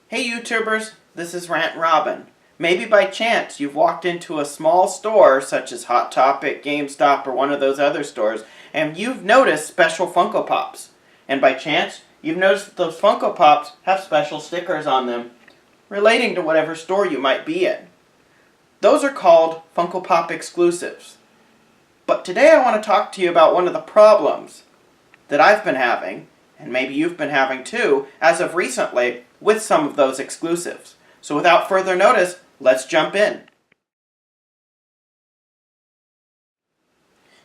Hey YouTubers, this is Rant Robin. Maybe by chance you've walked into a small store such as Hot Topic, GameStop, or one of those other stores, and you've noticed special Funko Pops. And by chance, you've noticed that those Funko Pops have special stickers on them relating to whatever store you might be in. Those are called Funko Pop exclusives. But today I want to talk to you about one of the problems that I've been having, and maybe you've been having too, as of recently, with some of those exclusives. So without further notice, let's jump in.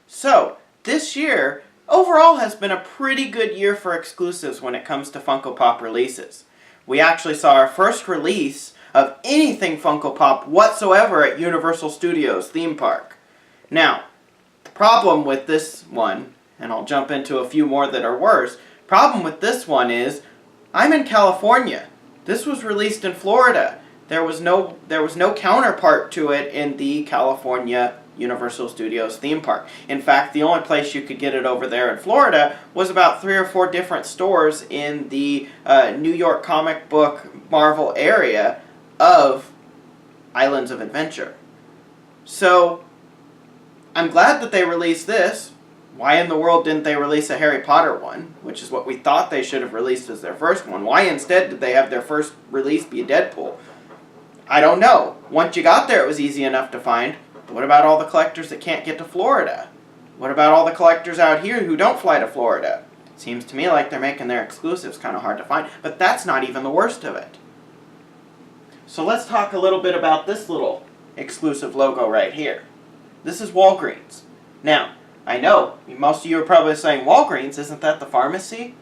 So, this year, overall has been a pretty good year for exclusives when it comes to Funko Pop releases. We actually saw our first release of anything Funko Pop whatsoever at Universal Studios theme park. Now, the problem with this one, and I'll jump into a few more that are worse, problem with this one is, I'm in California. This was released in Florida. There was no counterpart to it in the California Universal Studios theme park. In fact, the only place you could get it over there in Florida was about 3 or 4 different stores in the New York comic book Marvel area of Islands of Adventure. So, I'm glad that they released this. Why in the world didn't they release a Harry Potter one, which is what we thought they should have released as their first one? Why instead did they have their first release be a Deadpool? I don't know. Once you got there, it was easy enough to find. But what about all the collectors that can't get to Florida? What about all the collectors out here who don't fly to Florida? Seems to me like they're making their exclusives kind of hard to find, but that's not even the worst of it. So let's talk a little bit about this little exclusive logo right here. This is Walgreens. Now, I know, most of you are probably saying, Walgreens, isn't that the pharmacy?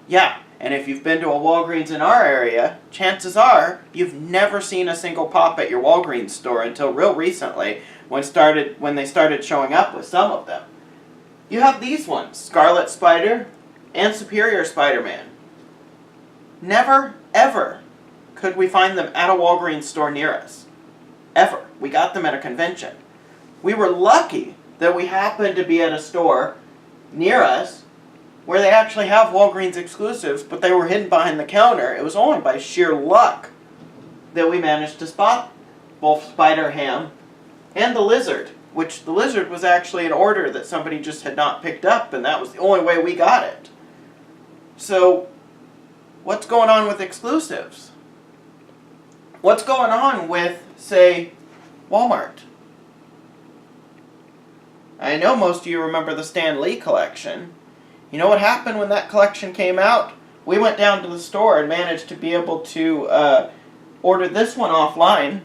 Yeah, and if you've been to a Walgreens in our area, chances are you've never seen a single pop at your Walgreens store until real recently when they started showing up with some of them. You have these ones, Scarlet Spider and Superior Spider-Man. Never, ever could we find them at a Walgreens store near us. Ever. We got them at a convention. We were lucky that we happened to be at a store near us where they actually have Walgreens exclusives, but they were hidden behind the counter. It was only by sheer luck that we managed to spot both Spider-Ham and the Lizard, which the Lizard was actually an order that somebody just had not picked up, and that was the only way we got it. So, what's going on with exclusives? What's going on with, say, Walmart? I know most of you remember the Stan Lee collection. You know what happened when that collection came out? We went down to the store and managed to be able to order this one offline.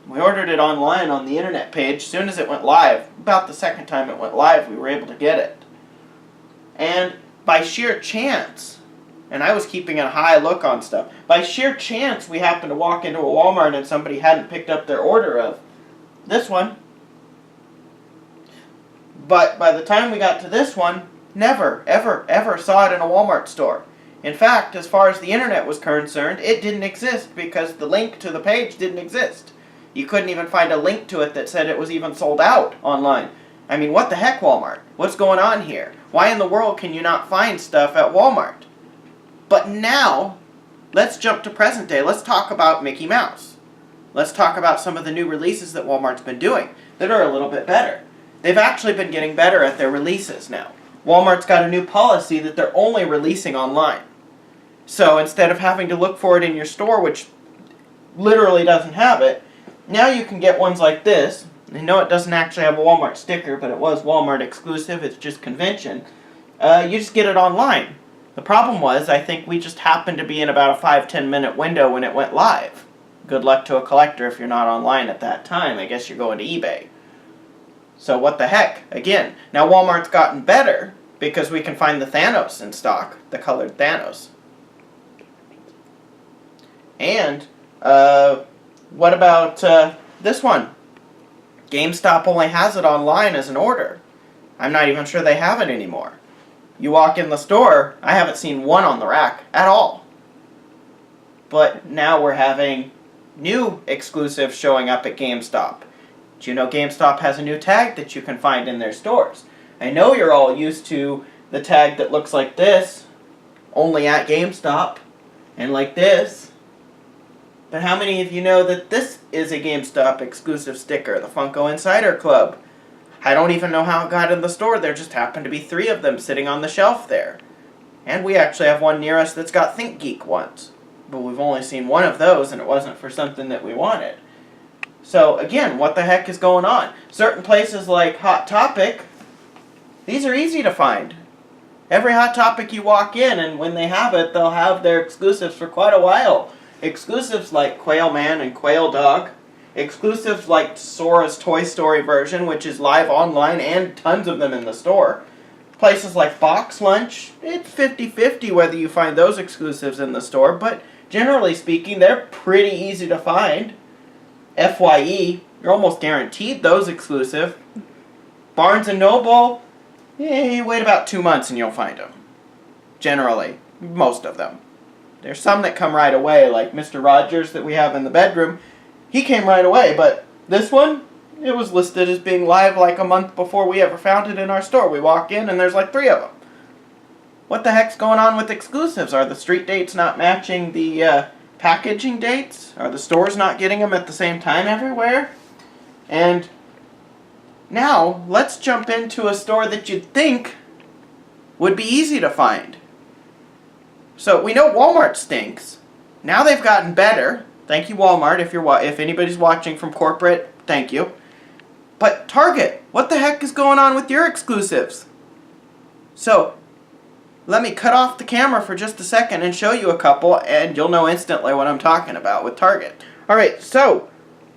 We ordered it online on the internet page. As soon as it went live, about the second time it went live, we were able to get it. And by sheer chance, and I was keeping a high look on stuff, by sheer chance we happened to walk into a Walmart and somebody hadn't picked up their order of this one. But by the time we got to this one, never, ever, ever saw it in a Walmart store. In fact, as far as the internet was concerned, it didn't exist because the link to the page didn't exist. You couldn't even find a link to it that said it was even sold out online. I mean, what the heck, Walmart? What's going on here? Why in the world can you not find stuff at Walmart? But now, let's jump to present day. Let's talk about Mickey Mouse. Let's talk about some of the new releases that Walmart's been doing that are a little bit better. They've actually been getting better at their releases now. Walmart's got a new policy that they're only releasing online. So instead of having to look for it in your store, which literally doesn't have it, now you can get ones like this. I know it doesn't actually have a Walmart sticker, but it was Walmart exclusive. It's just convention. You just get it online. The problem was, I think we just happened to be in about a 5-10 minute window when it went live. Good luck to a collector if you're not online at that time. I guess you're going to eBay. So what the heck? Again, now Walmart's gotten better because we can find the Thanos in stock, the colored Thanos. And, what about this one? GameStop only has it online as an order. I'm not even sure they have it anymore. You walk in the store, I haven't seen one on the rack at all. But now we're having new exclusives showing up at GameStop. Do you know GameStop has a new tag that you can find in their stores? I know you're all used to the tag that looks like this, only at GameStop, and like this, But how many of you know that this is a GameStop exclusive sticker, the Funko Insider Club? I don't even know how it got in the store. There just happened to be 3 of them sitting on the shelf there. And we actually have one near us that's got Think Geek ones. But we've only seen one of those, and it wasn't for something that we wanted. So, again, what the heck is going on? Certain places like Hot Topic, these are easy to find. Every Hot Topic you walk in, and when they have it, they'll have their exclusives for quite a while. Exclusives like Quail Man and Quail Dog. Exclusives like Sora's Toy Story version, which is live online, and tons of them in the store. Places like Box Lunch, it's 50-50 whether you find those exclusives in the store, but generally speaking, they're pretty easy to find. FYE, you're almost guaranteed those exclusive. Barnes & Noble, you wait about 2 months and you'll find them. Generally, most of them. There's some that come right away, like Mr. Rogers that we have in the bedroom. He came right away, but this one, it was listed as being live like a month before we ever found it in our store. We walk in and there's like 3 of them. What the heck's going on with exclusives? Are the street dates not matching the packaging dates? Are the stores not getting them at the same time everywhere? And now, let's jump into a store that you'd think would be easy to find. So, we know Walmart stinks. Now they've gotten better. Thank you, Walmart. If anybody's watching from corporate, thank you. But Target, what the heck is going on with your exclusives? So, let me cut off the camera for just a second and show you a couple, and you'll know instantly what I'm talking about with Target. Alright, so,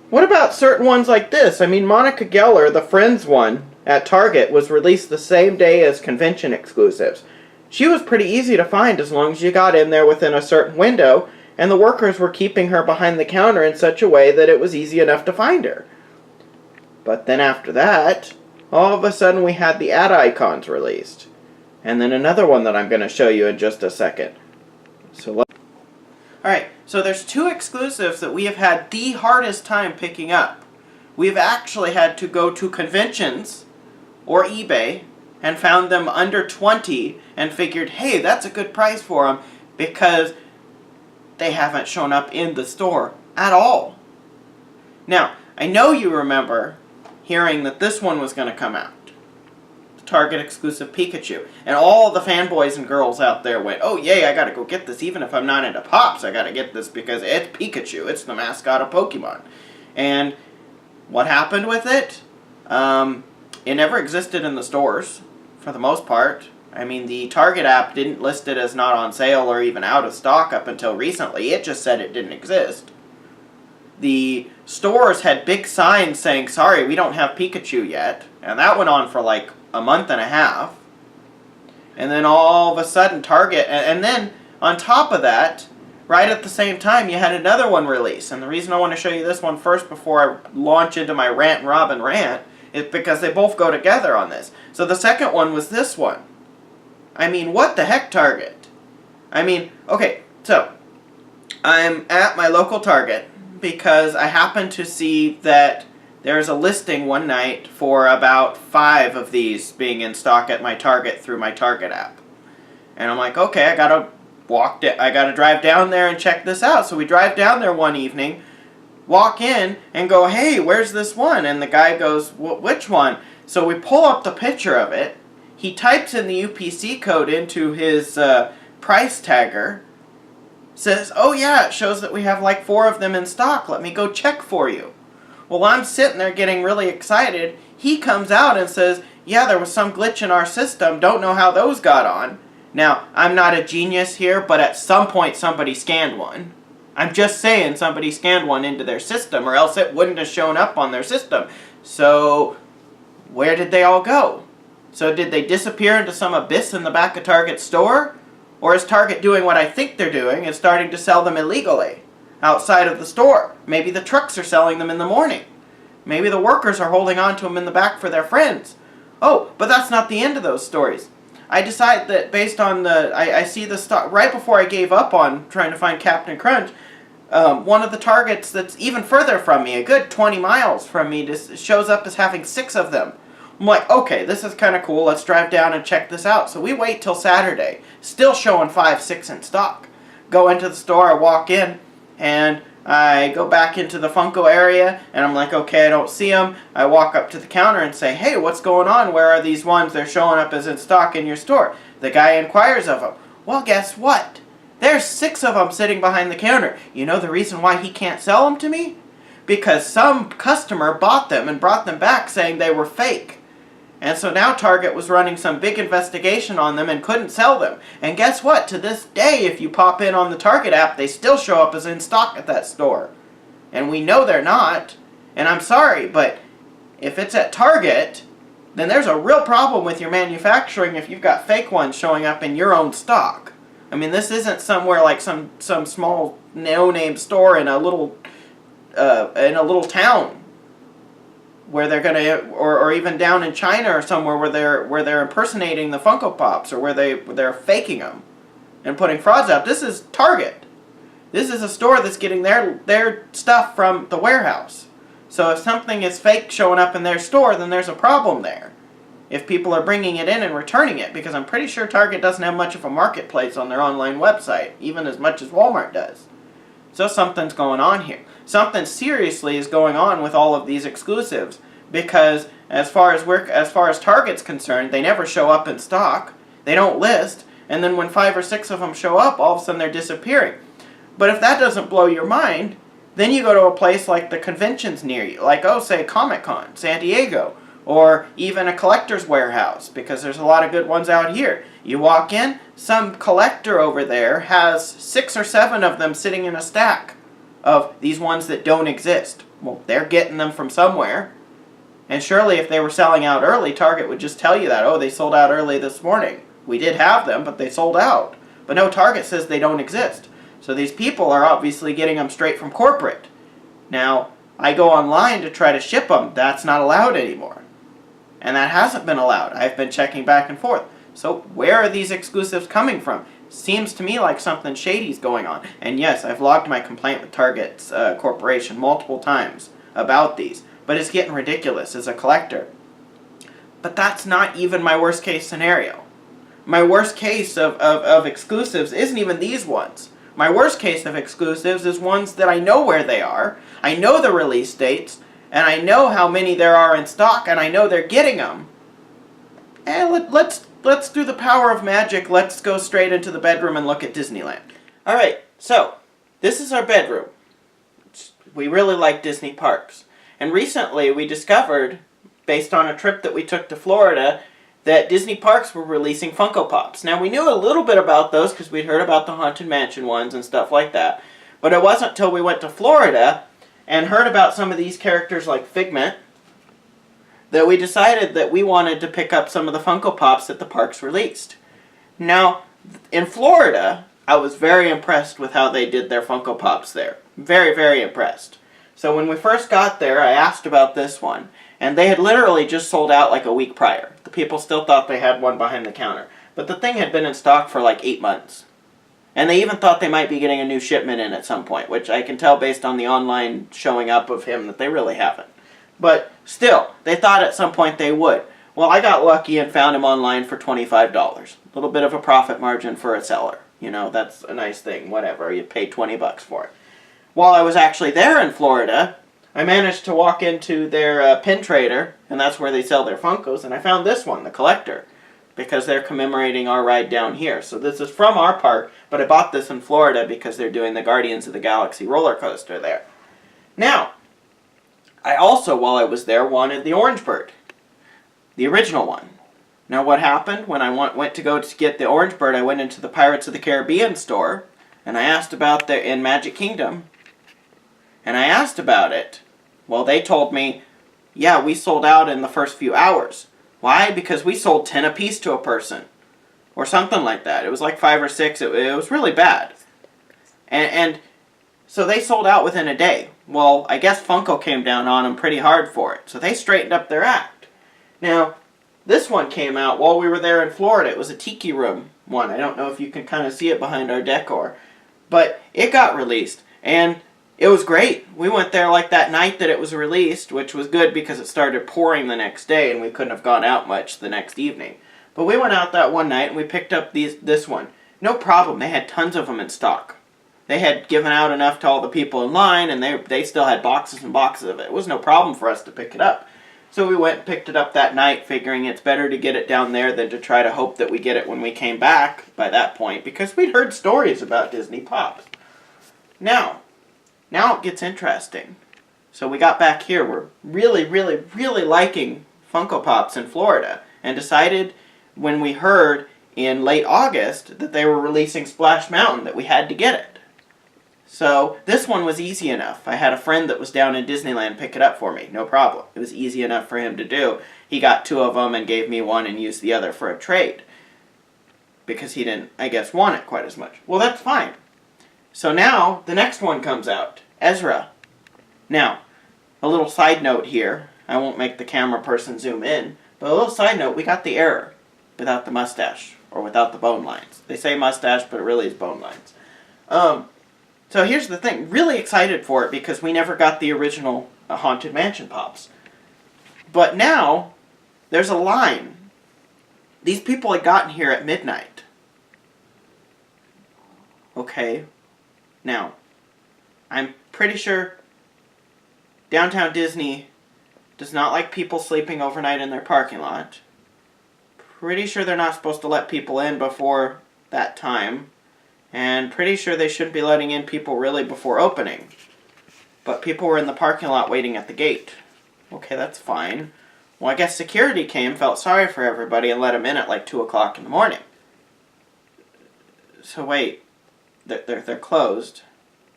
what about certain ones like this? I mean, Monica Geller, the Friends one at Target, was released the same day as convention exclusives. She was pretty easy to find as long as you got in there within a certain window, and the workers were keeping her behind the counter in such a way that it was easy enough to find her. But then after that, all of a sudden we had the ad icons released. And then another one that I'm going to show you in just a second. Alright, so there's 2 exclusives that we have had the hardest time picking up. We've actually had to go to conventions or eBay and found them under 20 and figured, hey, that's a good price for them because they haven't shown up in the store at all. Now, I know you remember hearing that this one was going to come out. The Target exclusive Pikachu. And all the fanboys and girls out there went, oh yay, I gotta go get this. Even if I'm not into Pops, I gotta get this because it's Pikachu. It's the mascot of Pokemon. And what happened with it? It never existed in the stores, for the most part. I mean, the Target app didn't list it as not on sale or even out of stock up until recently. It just said it didn't exist. The stores had big signs saying, sorry, we don't have Pikachu yet. And that went on for like a month and a half. And then all of a sudden Target, and then on top of that, right at the same time, you had another one release. And the reason I want to show you this one first before I launch into my Rant and Robin rant is because they both go together on this. So the second one was this one. I mean, what the heck, Target? I mean, okay, so I'm at my local Target because I happened to see that there's a listing one night for about 5 of these being in stock at my Target through my Target app. And I'm like, okay, I gotta drive down there and check this out. So we drive down there one evening, walk in, and go, hey, where's this one? And the guy goes, which one? So we pull up the picture of it. He types in the UPC code into his price tagger, says, oh yeah, it shows that we have like 4 of them in stock. Let me go check for you. Well, I'm sitting there getting really excited. He comes out and says, yeah, there was some glitch in our system. Don't know how those got on. Now, I'm not a genius here, but at some point somebody scanned one. I'm just saying somebody scanned one into their system, or else it wouldn't have shown up on their system. So, where did they all go? So did they disappear into some abyss in the back of Target's store? Or is Target doing what I think they're doing and starting to sell them illegally outside of the store? Maybe the trucks are selling them in the morning. Maybe the workers are holding on to them in the back for their friends. Oh, but that's not the end of those stories. I decide that based on I see the stock, right before I gave up on trying to find Captain Crunch, one of the Targets that's even further from me, a good 20 miles from me, just shows up as having 6 of them. I'm like, okay, this is kind of cool. Let's drive down and check this out. So we wait till Saturday, still showing 5, 6 in stock. Go into the store, I walk in, and I go back into the Funko area, and I'm like, okay, I don't see them. I walk up to the counter and say, hey, what's going on? Where are these ones? They're showing up as in stock in your store. The guy inquires of them. Well, guess what? There's 6 of them sitting behind the counter. You know the reason why he can't sell them to me? Because some customer bought them and brought them back saying they were fake. And so now Target was running some big investigation on them and couldn't sell them. And guess what? To this day, if you pop in on the Target app, they still show up as in stock at that store. And we know they're not. And I'm sorry, but if it's at Target, then there's a real problem with your manufacturing if you've got fake ones showing up in your own stock. I mean, this isn't somewhere like some small no-name store in a little town where they're gonna, or even down in China or somewhere where they're impersonating the Funko Pops, or where they're faking them and putting frauds out. This is Target. This is a store that's getting their stuff from the warehouse. So if something is fake showing up in their store, then there's a problem there. If people are bringing it in and returning it, because I'm pretty sure Target doesn't have much of a marketplace on their online website, even as much as Walmart does. So something's going on here. Something seriously is going on with all of these exclusives, because as far as Target's concerned, they never show up in stock. They don't list, and then when 5 or 6 of them show up, all of a sudden they're disappearing. But if that doesn't blow your mind, then you go to a place like the conventions near you, like, say Comic-Con, San Diego, or even a collector's warehouse, because there's a lot of good ones out here. You walk in, some collector over there has 6 or 7 of them sitting in a stack of these ones that don't exist. Well, they're getting them from somewhere. And surely if they were selling out early, Target would just tell you that, oh, they sold out early this morning. We did have them, but they sold out. But no, Target says they don't exist. So these people are obviously getting them straight from corporate. Now, I go online to try to ship them. That's not allowed anymore. And that hasn't been allowed. I've been checking back and forth. So where are these exclusives coming from? Seems to me like something shady's going on. And yes, I've logged my complaint with Target's corporation multiple times about these. But it's getting ridiculous as a collector. But that's not even my worst case scenario. My worst case of exclusives isn't even these ones. My worst case of exclusives is ones that I know where they are, I know the release dates, and I know how many there are in stock, and I know they're getting them. And let's do the power of magic. Let's go straight into the bedroom and look at Disneyland. Alright, so this is our bedroom. We really like Disney parks. And recently we discovered, based on a trip that we took to Florida, that Disney parks were releasing Funko Pops. Now, we knew a little bit about those because we'd heard about the Haunted Mansion ones and stuff like that. But it wasn't until we went to Florida and heard about some of these characters like Figment that we decided that we wanted to pick up some of the Funko Pops that the parks released. Now, in Florida, I was very impressed with how they did their Funko Pops there. Very, very impressed. So when we first got there, I asked about this one. And they had literally just sold out like a week prior. The people still thought they had one behind the counter. But the thing had been in stock for like 8 months. And they even thought they might be getting a new shipment in at some point, which I can tell based on the online showing up of him that they really haven't. But still, they thought at some point they would. Well, I got lucky and found him online for $25. A little bit of a profit margin for a seller. You know, that's a nice thing. Whatever, you pay 20 bucks for it. While I was actually there in Florida, I managed to walk into their pin trader, and that's where they sell their Funkos, and I found this one, the collector, because they're commemorating our ride down here. So this is from our park, but I bought this in Florida because they're doing the Guardians of the Galaxy roller coaster there. Now, I also, while I was there, wanted the Orange Bird, the original one. Now what happened when I went to go to get the Orange Bird, I went into the Pirates of the Caribbean store, and I asked about in Magic Kingdom, and I asked about it. Well, they told me, yeah, we sold out in the first few hours. Why? Because we sold 10 apiece to a person. Or something like that. It was like 5 or 6. It was really bad. And so they sold out within a day. Well, I guess Funko came down on them pretty hard for it. So they straightened up their act. Now, this one came out while we were there in Florida. It was a Tiki Room one. I don't know if you can kind of see it behind our decor. But it got released. And it was great. We went there like that night that it was released, which was good because it started pouring the next day and we couldn't have gone out much the next evening. But we went out that one night and we picked up this one. No problem. They had tons of them in stock. they had given out enough to all the people in line, and they still had boxes and boxes of it. It was no problem for us to pick it up. So we went and picked it up that night, figuring it's better to get it down there than to try to hope that we get it when we came back by that point, because we'd heard stories about Disney Pops. Now it gets interesting. So we got back here. We're really, really, really liking Funko Pops in Florida, and decided when we heard in late August that they were releasing Splash Mountain that we had to get it. So this one was easy enough. I had a friend that was down in Disneyland pick it up for me. No problem. It was easy enough for him to do. He got 2 of them and gave me one and used the other for a trade. Because he didn't, I guess, want it quite as much. Well, that's fine. So now the next one comes out. Ezra. Now, a little side note here. I won't make the camera person zoom in. But a little side note, we got the error without the mustache. Or without the bone lines. They say mustache, but it really is bone lines. So here's the thing, really excited for it because we never got the original Haunted Mansion Pops. But now, there's a line. These people had gotten here at midnight. Okay, now, I'm pretty sure Downtown Disney does not like people sleeping overnight in their parking lot. Pretty sure they're not supposed to let people in before that time. And pretty sure they shouldn't be letting in people really before opening. But people were in the parking lot waiting at the gate. Okay, that's fine. Well, I guess security came, felt sorry for everybody, and let them in at like 2 o'clock in the morning. So wait, they're closed.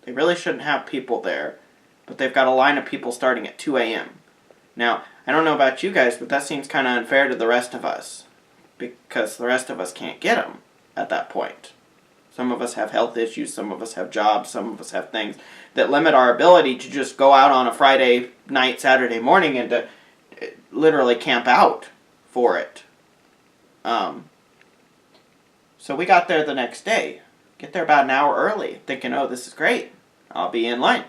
They really shouldn't have people there. But they've got a line of people starting at 2 a.m. Now, I don't know about you guys, but that seems kind of unfair to the rest of us. Because the rest of us can't get them at that point. Some of us have health issues, some of us have jobs, some of us have things that limit our ability to just go out on a Friday night, Saturday morning and to literally camp out for it. So we got there the next day. Get there about an hour early, thinking, oh, this is great. I'll be in line.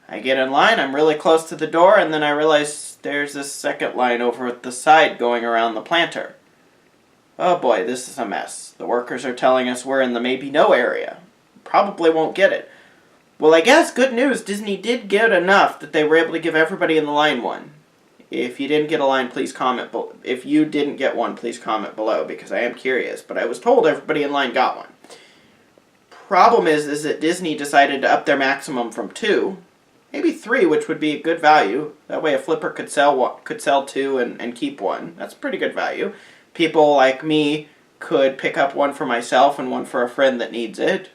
I get in line, I'm really close to the door, and then I realize there's this second line over at the side going around the planter. Oh boy, this is a mess. The workers are telling us we're in the maybe no area. Probably won't get it. Well, I guess good news, Disney did get enough that they were able to give everybody in the line one. If you didn't get a line, please comment below. If you didn't get one, please comment below, because I am curious. But I was told everybody in line got one. Problem is that Disney decided to up their maximum from 2, maybe 3, which would be a good value. That way a flipper could sell 2 and keep 1. That's pretty good value. People like me could pick up 1 for myself and 1 for a friend that needs it.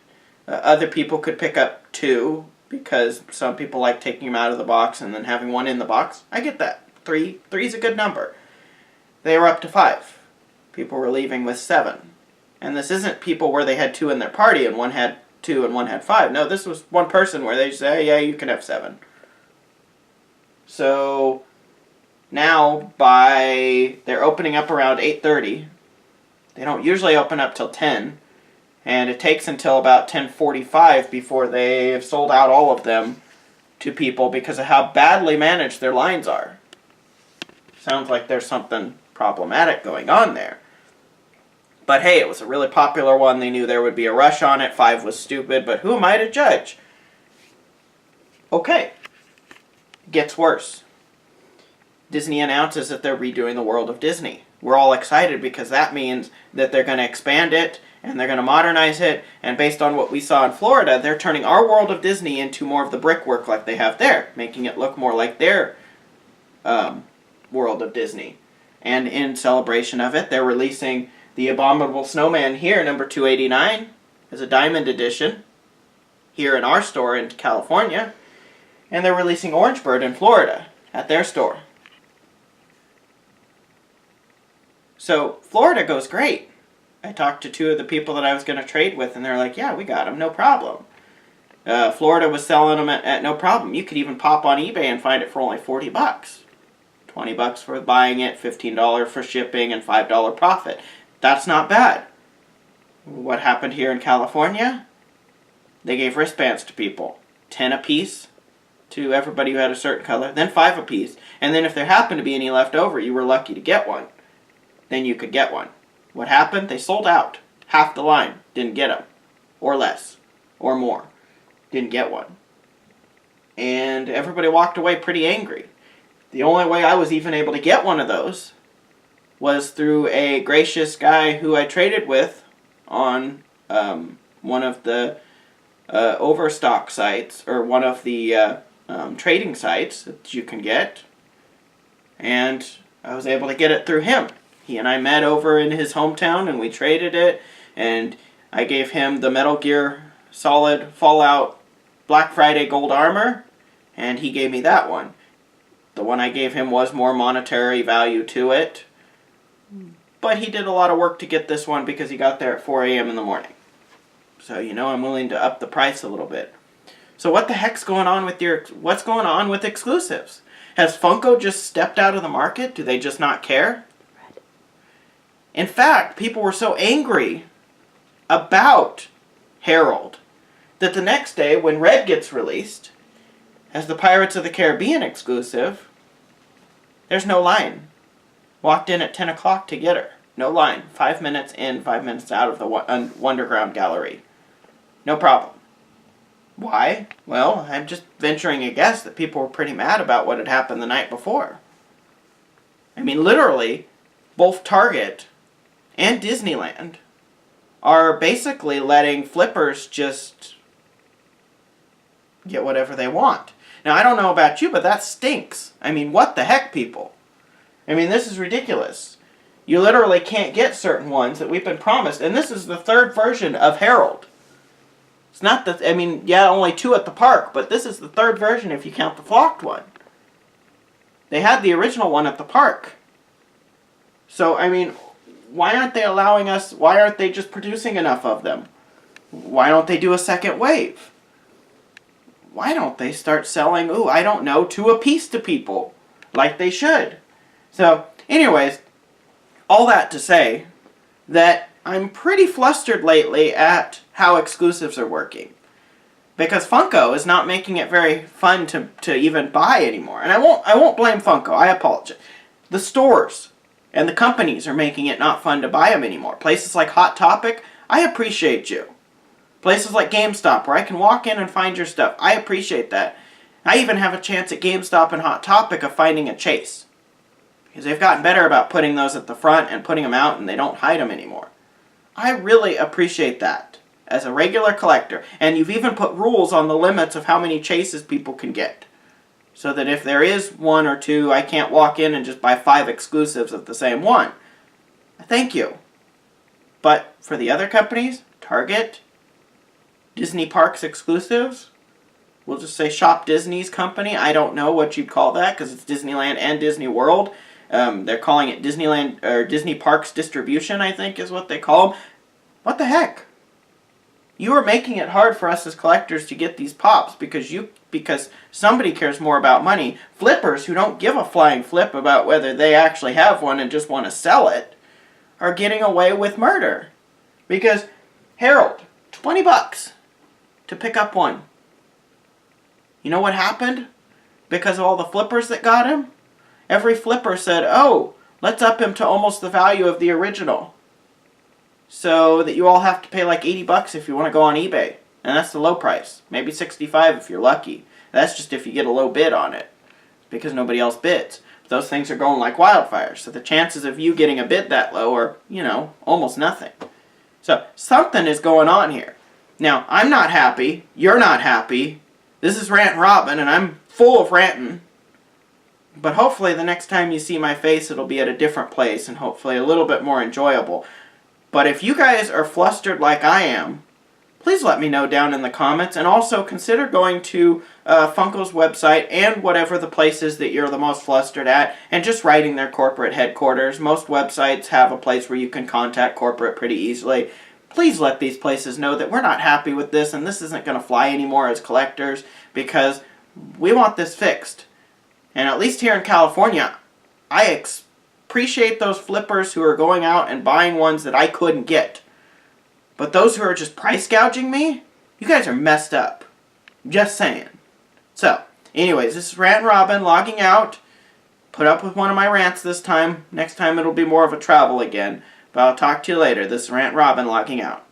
Other people could pick up 2 because some people like taking them out of the box and then having 1 in the box. I get that. 3 is a good number. They were up to 5. People were leaving with 7. And this isn't people where they had 2 in their party and 1 had 2 and 1 had 5. No, this was one person where they say, yeah, you can have 7. So now they're opening up around 8:30. They don't usually open up till 10. And it takes until about 10:45 before they have sold out all of them to people because of how badly managed their lines are. Sounds like there's something problematic going on there. But hey, it was a really popular one. They knew there would be a rush on it. 5 was stupid, but who am I to judge? Okay. Gets worse. Disney announces that they're redoing the World of Disney. We're all excited because that means that they're going to expand it and they're going to modernize it. And based on what we saw in Florida, they're turning our World of Disney into more of the brickwork like they have there, making it look more like their World of Disney. And in celebration of it, they're releasing the Abominable Snowman here, number 289, as a diamond edition, here in our store in California. And they're releasing Orange Bird in Florida at their store. So Florida goes great. I talked to 2 of the people that I was going to trade with, and they're like, yeah, we got them, no problem. Florida was selling them at no problem. You could even pop on eBay and find it for only $40. $20 for buying it, $15 for shipping, and $5 profit. That's not bad. What happened here in California? They gave wristbands to people. 10 a piece to everybody who had a certain color, then 5 a piece. And then if there happened to be any left over, you were lucky to get one. Then you could get one. What happened? They sold out. Half the line didn't get them. Or less. Or more. didn't get one. And everybody walked away pretty angry. The only way I was even able to get one of those was through a gracious guy who I traded with on one of the overstock sites, or one of the trading sites that you can get. And I was able to get it through him. He and I met over in his hometown and we traded it, and I gave him the Metal Gear Solid Fallout Black Friday Gold Armor, and he gave me that one. The one I gave him was more monetary value to it, but he did a lot of work to get this one because he got there at 4 a.m. in the morning. So, you know, I'm willing to up the price a little bit. So what the heck's going on with what's going on with exclusives? Has Funko just stepped out of the market? Do they just not care? In fact, people were so angry about Harold that the next day when Red gets released as the Pirates of the Caribbean exclusive, there's no line. Walked in at 10 o'clock to get her. No line. 5 minutes in, 5 minutes out of the Wonderground Gallery. No problem. Why? Well, I'm just venturing a guess that people were pretty mad about what had happened the night before. I mean, literally, both Target and Disneyland are basically letting flippers just get whatever they want. Now, I don't know about you, but that stinks. I mean, what the heck, people? I mean, this is ridiculous. You literally can't get certain ones that we've been promised, and this is the third version of Harold. It's not that, I mean, yeah, only 2 at the park, but this is the third version if you count the flocked one. They had the original one at the park. So, I mean, why aren't they allowing us, why aren't they just producing enough of them? Why don't they do a second wave? Why don't they start selling, I don't know, 2 apiece to people, like they should? So, anyways, all that to say that I'm pretty flustered lately at how exclusives are working. Because Funko is not making it very fun to even buy anymore. And I won't blame Funko, I apologize. The stores and the companies are making it not fun to buy them anymore. Places like Hot Topic, I appreciate you. Places like GameStop, where I can walk in and find your stuff, I appreciate that. I even have a chance at GameStop and Hot Topic of finding a chase. Because they've gotten better about putting those at the front and putting them out, and they don't hide them anymore. I really appreciate that as a regular collector. And you've even put rules on the limits of how many chases people can get. So that if there is 1 or 2, I can't walk in and just buy 5 exclusives of the same one. Thank you. But for the other companies, Target, Disney Parks exclusives, we'll just say Shop Disney's company. I don't know what you'd call that because it's Disneyland and Disney World. They're calling it Disneyland or Disney Parks Distribution, I think is what they call them. What the heck? You are making it hard for us as collectors to get these pops because somebody cares more about money. Flippers who don't give a flying flip about whether they actually have one and just want to sell it are getting away with murder. Because Harold, $20 to pick up one. You know what happened? Because of all the flippers that got him? Every flipper said, let's up him to almost the value of the original. So that you all have to pay like $80 if you want to go on eBay. And that's the low price. Maybe $65 if you're lucky. That's just if you get a low bid on it. Because nobody else bids. But those things are going like wildfire. So the chances of you getting a bid that low are, almost nothing. So something is going on here. Now, I'm not happy. You're not happy. This is Rant Robin, and I'm full of ranting. But hopefully the next time you see my face, it'll be at a different place and hopefully a little bit more enjoyable. But if you guys are flustered like I am, please let me know down in the comments. And also consider going to Funko's website and whatever the place is that you're the most flustered at and just writing their corporate headquarters. Most websites have a place where you can contact corporate pretty easily. Please let these places know that we're not happy with this and this isn't going to fly anymore as collectors because we want this fixed. And at least here in California, I appreciate those flippers who are going out and buying ones that I couldn't get. But those who are just price gouging me, you guys are messed up. Just saying. So, anyways, this is Rant Robin logging out. Put up with one of my rants this time. Next time it'll be more of a travel again. But I'll talk to you later. This is Rant Robin logging out.